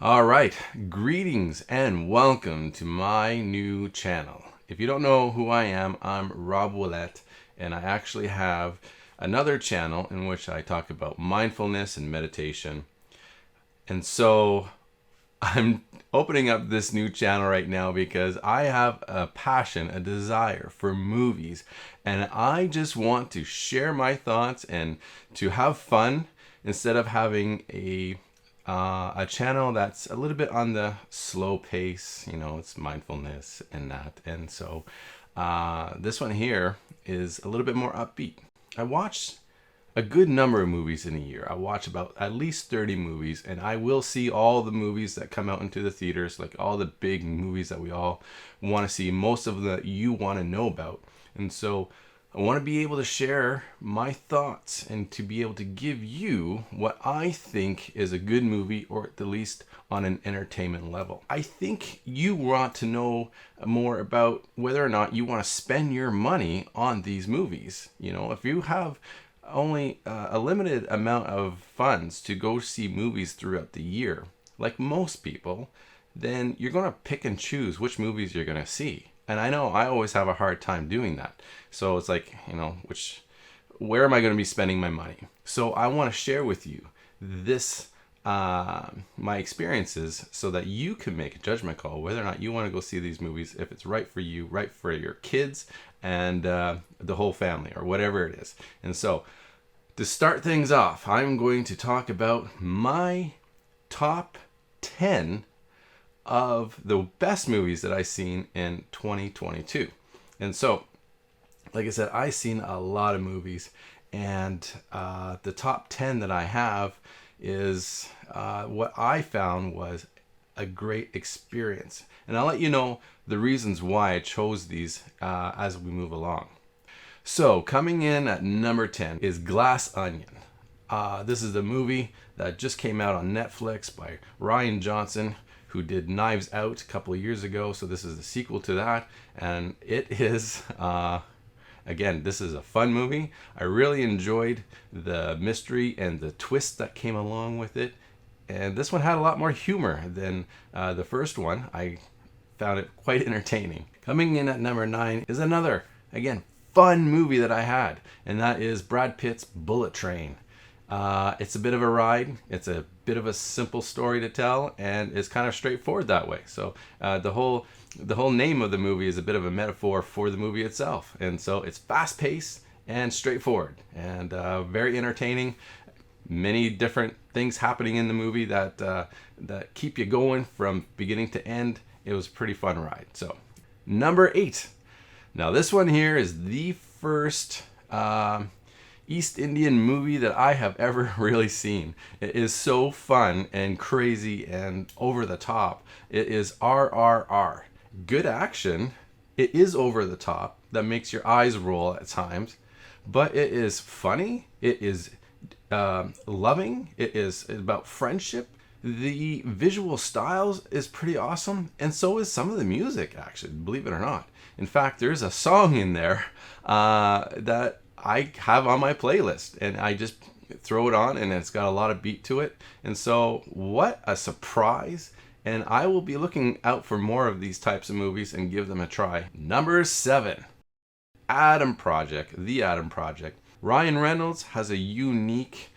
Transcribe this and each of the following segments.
All right, greetings and welcome to my new channel. If you don't know who I am, I'm Rob Willett, and I actually have another channel in which I talk about mindfulness and meditation. And so I'm opening up this new channel right now because I have a passion, a desire for movies, and I just want to share my thoughts and to have fun instead of having a channel that's a little bit on the slow pace. It's mindfulness and that. And so this one here is a little bit more upbeat. I watch a good number of movies in a year. I watch about at least 30 movies, and I will see all the movies that come out into the theaters, like all the big movies that we all want to see, most of the you want to know about. And so I want to be able to share my thoughts and to be able to give you what I think is a good movie, or at the least on an entertainment level. I think you want to know more about whether or not you want to spend your money on these movies. If you have only a limited amount of funds to go see movies throughout the year, like most people, then you're going to pick and choose which movies you're going to see. And I know I always have a hard time doing that. So it's like, where am I going to be spending my money? So I want to share with you this, my experiences, so that you can make a judgment call whether or not you want to go see these movies, if it's right for you, right for your kids and the whole family, or whatever it is. And so to start things off, I'm going to talk about my top 10 of the best movies that I've seen in 2022. And so, like I said, I've seen a lot of movies, and the top 10 that I have is what I found was a great experience. And I'll let you know the reasons why I chose these as we move along. So, coming in at number 10 is Glass Onion. This is a movie that just came out on Netflix by Rian Johnson, who did Knives Out a couple of years ago. So this is the sequel to that. And it is, again, this is a fun movie. I really enjoyed the mystery and the twist that came along with it. And this one had a lot more humor than the first one. I found it quite entertaining. Coming in at number 9 is another, again, fun movie that I had. And that is Brad Pitt's Bullet Train. It's a bit of a ride. It's a bit of a simple story to tell, and it's kind of straightforward that way. So the whole name of the movie is a bit of a metaphor for the movie itself. And so it's fast-paced and straightforward, and very entertaining. Many different things happening in the movie that keep you going from beginning to end. It was a pretty fun ride. So number 8. Now this one here is the first East Indian movie that I have ever really seen. It is so fun and crazy and over the top. It is RRR. Good action. It is over the top. That makes your eyes roll at times. But it is funny. It is loving. It is about friendship. The visual styles is pretty awesome. And so is some of the music, actually, believe it or not. In fact, there's a song in there that I have on my playlist, and I just throw it on, and it's got a lot of beat to it. And so what a surprise. And I will be looking out for more of these types of movies and give them a try. Number 7, Adam Project, The Adam Project. Ryan Reynolds has a unique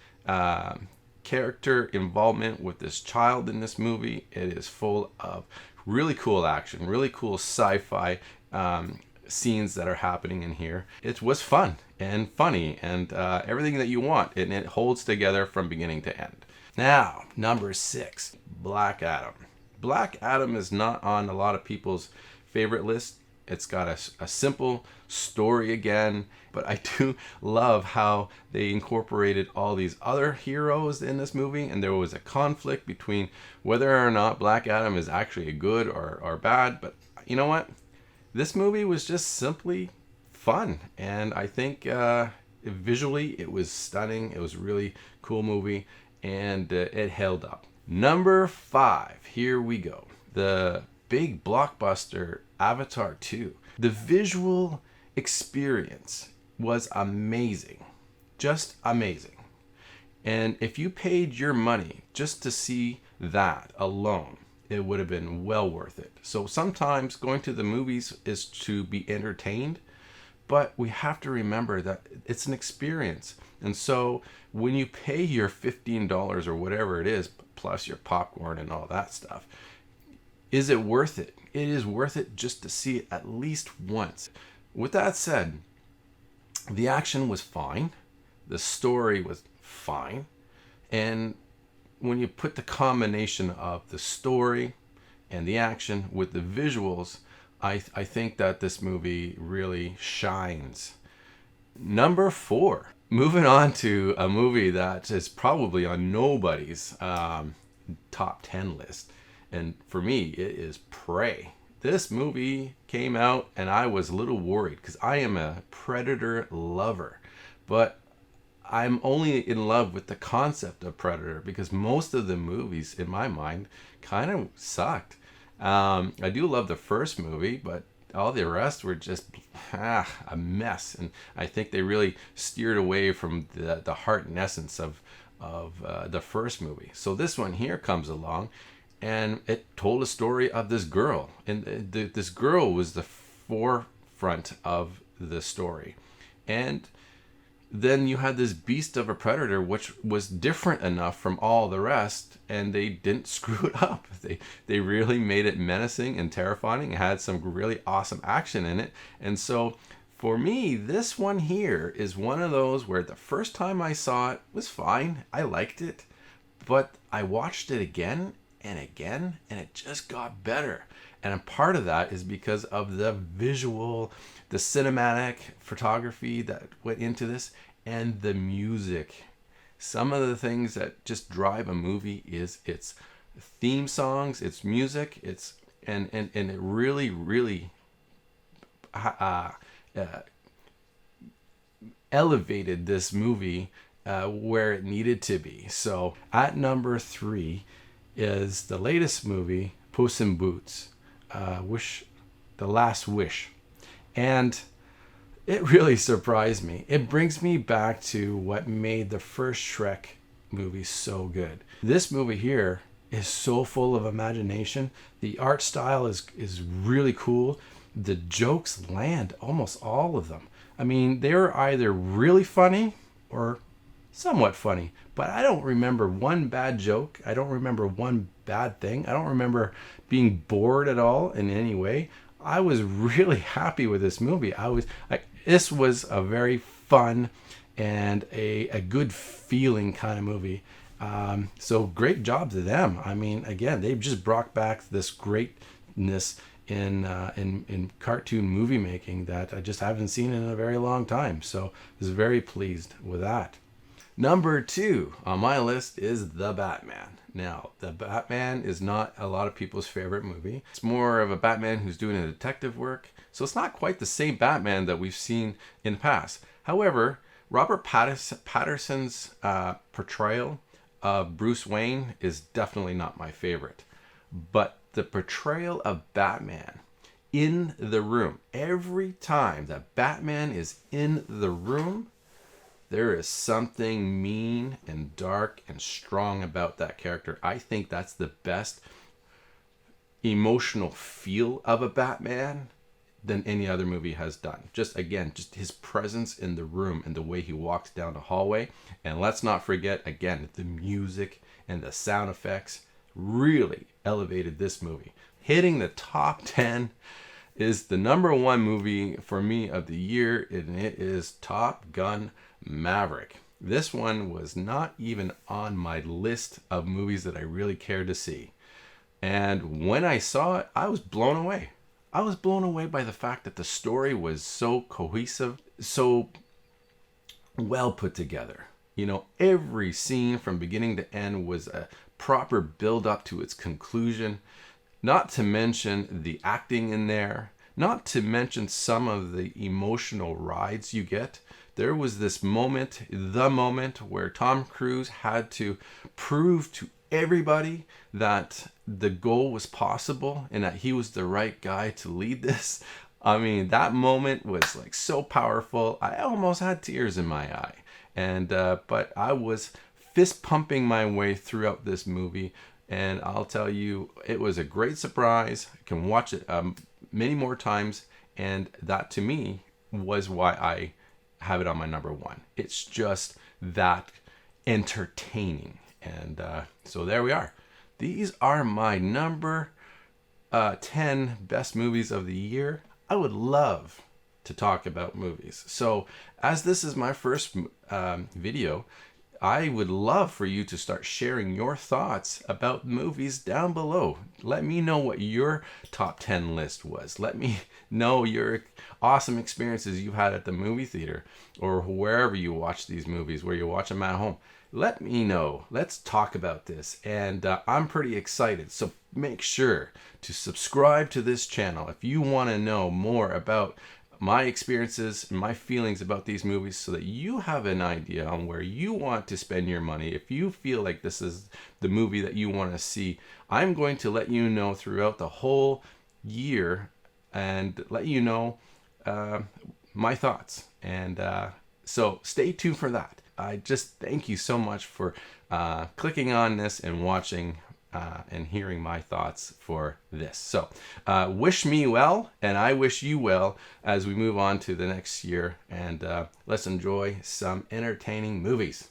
character involvement with this child in this movie. It is full of really cool action, really cool sci-fi scenes that are happening in here. It was fun and funny and everything that you want, and it holds together from beginning to end. Now, number 6, Black Adam. Black Adam is not on a lot of people's favorite list. It's got a simple story again, but I do love how they incorporated all these other heroes in this movie, and there was a conflict between whether or not Black Adam is actually a good or bad. But you know what? This movie was just simply fun, and I think visually it was stunning. It was a really cool movie, and it held up. Number 5, here we go. The big blockbuster Avatar 2. The visual experience was amazing. Just amazing. And if you paid your money just to see that alone, it would have been well worth it. So sometimes going to the movies is to be entertained, but we have to remember that it's an experience. And so when you pay your $15 or whatever it is, plus your popcorn and all that stuff, is it worth it? It is worth it just to see it at least once. With that said, the action was fine. The story was fine. And when you put the combination of the story and the action with the visuals, I think that this movie really shines. Number 4. Moving on to a movie that is probably on nobody's top 10 list. And for me, it is Prey. This movie came out and I was a little worried because I am a Predator lover. But I'm only in love with the concept of Predator because most of the movies, in my mind, kind of sucked. I do love the first movie, but all the rest were just a mess. And I think they really steered away from the heart and essence of the first movie. So this one here comes along, and it told a story of this girl. And this girl was the forefront of the story. And then you had this beast of a predator, which was different enough from all the rest, and they didn't screw it up. They really made it menacing and terrifying. It had some really awesome action in it. And so for me, this one here is one of those where the first time I saw it was fine. I liked it, but I watched it again and again, and it just got better. And a part of that is because of the visual, the cinematic photography that went into this, and the music. Some of the things that just drive a movie is its theme songs, its music, and it really elevated this movie where it needed to be. So at number 3 is the latest movie, Puss in Boots. The Last Wish. And it really surprised me. It brings me back to what made the first Shrek movie so good. This movie here is so full of imagination. The art style is really cool. The jokes land, almost all of them. I mean, they're either really funny or somewhat funny, but I don't remember one bad joke. I don't remember one bad thing. I don't remember being bored at all in any way. I was really happy with this movie. This was a very fun and a good feeling kind of movie. So great job to them. I mean, again, they've just brought back this greatness in cartoon movie making that I just haven't seen in a very long time. So I was very pleased with that. Number 2 on my list is The Batman. Now, The Batman is not a lot of people's favorite movie. It's more of a Batman who's doing a detective work. So it's not quite the same Batman that we've seen in the past. However, Robert Pattinson's portrayal of Bruce Wayne is definitely not my favorite. But the portrayal of Batman in the room, every time that Batman is in the room, there is something mean and dark and strong about that character. I think that's the best emotional feel of a Batman than any other movie has done. Just his presence in the room and the way he walks down the hallway. And let's not forget, again, the music and the sound effects really elevated this movie. Hitting the top 10 is the number 1 movie for me of the year, and it is Top Gun Maverick. This one was not even on my list of movies that I really cared to see. And when I saw it, I was blown away. I was blown away by the fact that the story was so cohesive, so well put together. You know, every scene from beginning to end was a proper build up to its conclusion. Not to mention the acting in there. Not to mention some of the emotional rides you get. There was this moment, the moment where Tom Cruise had to prove to everybody that the goal was possible and that he was the right guy to lead this. I mean, that moment was like so powerful. I almost had tears in my eye. And but I was fist pumping my way throughout this movie, And I'll tell you, it was a great surprise. I can watch it many more times. And that to me was why I have it on my number one. It's just that entertaining. And so there we are. These are my number 10 best movies of the year. I would love to talk about movies. So as this is my first video, I would love for you to start sharing your thoughts about movies down below. Let me know what your top 10 list was. Let me know your awesome experiences you've had at the movie theater or wherever you watch these movies, where you watch them at home. Let me know. Let's talk about this. And I'm pretty excited. So make sure to subscribe to this channel if you want to know more about my experiences and my feelings about these movies, so that you have an idea on where you want to spend your money. If you feel like this is the movie that you want to see, I'm going to let you know throughout the whole year and let you know my thoughts. And so stay tuned for that. I just thank you so much for clicking on this and watching and hearing my thoughts for this. So wish me well, and I wish you well as we move on to the next year. And let's enjoy some entertaining movies.